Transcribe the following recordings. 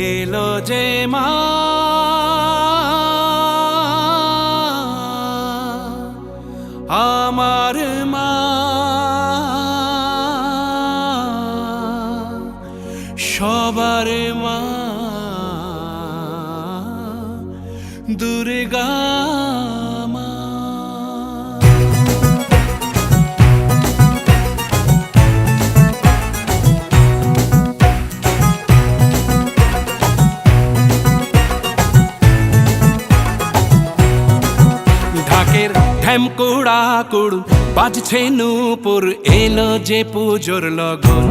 এলো যে মা আমার মা সবার মা দুর্গা মা। ঢাকের ঢ্যামকুড়া কুড় বাজছে নূপুর এলো যে পুজোর লগন।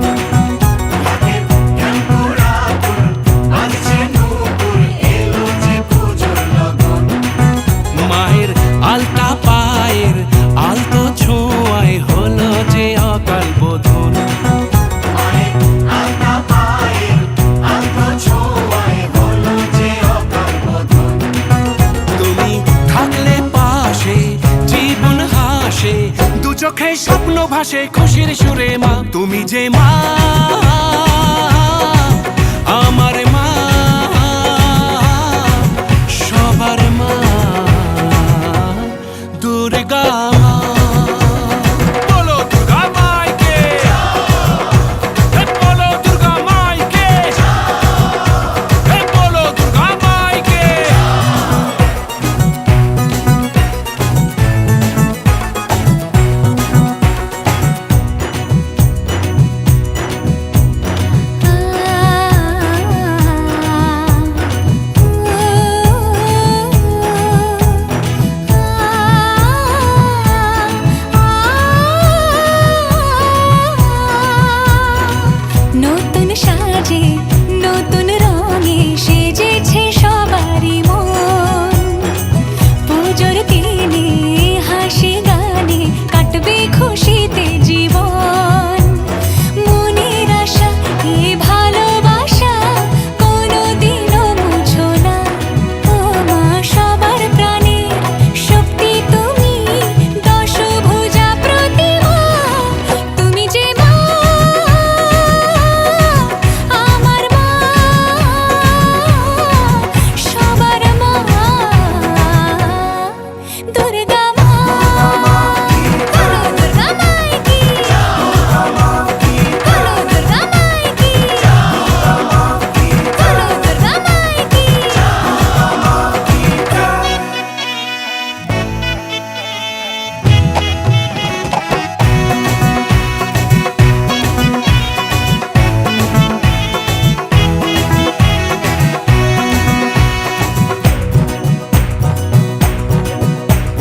মায়ের আলতা পায়ের আলতো ছোঁয়ায় হলো যে অকাল বোধন। তুমি থাকলে পাশে জীবন হাসে দু চোখে স্বপ্ন ভাসে খুশির সুরে মা। তুমি যে মা আমার মা সবার মা দুর্গা মা। বলো দুর্গা মাইকে, বলো দুর্গা মাইকে, বলো দুর্গা মাইকে। নতুন সাজে নতুন রঙে সেজেছে সবারই মন। পুজোর দিনে হাসি গানে কাটবে খুশিতে জীবন। মনের আশা এ ভালোবাসা কোনোদিনও মুছো না। ও মা সবার প্রাণে শক্তি তুমি দশভুজা প্রতিমা। তুমি যে মা আমার মা সবার মা দুর্গা মা। বলো দুর্গা মাইকি, বলো দুর্গা মাইকি, বলো দুর্গা মাইকি।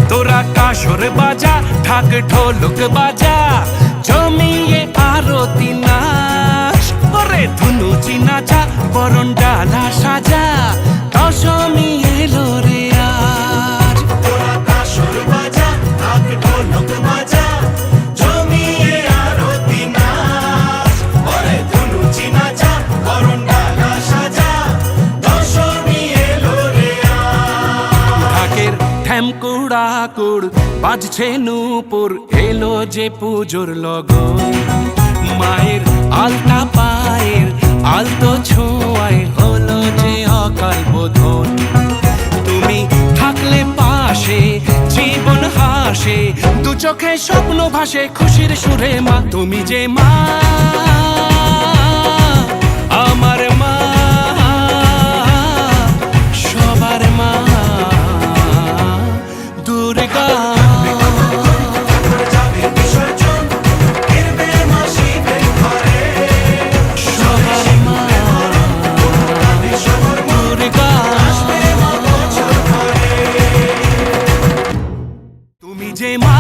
তোরা কাসর বাজা ঢাক ঢোলক বাজা জমিয়ে আরতি নাচ। ওরে ধুনুচি নাচা বরণ ডালা সাজা দশমী এলো রে আজ। তোরা কাসর বাজা ঢাক ঢোলক বাজা জমিয়ে আরতি নাচ। ওরে ধুনুচি নাচা বরণ ডালা সাজা দশমী এলো রে আজ। ঢাকের ঢ্যামকুড়া কুড় বাজছে নূপুর এলো যে পুজোর লগন। মায়ের আলতা পায়ের আলতো ছোঁয়ায় হলো যে অকাল বোধন। তুমি থাকলে পাশে জীবন হাসে দু চোখে স্বপ্ন ভাসে খুশির সুরে মা। তুমি যে মা আমার মা সবার মা দুর্গা সবার মা দুর্গা। তুমি যে মা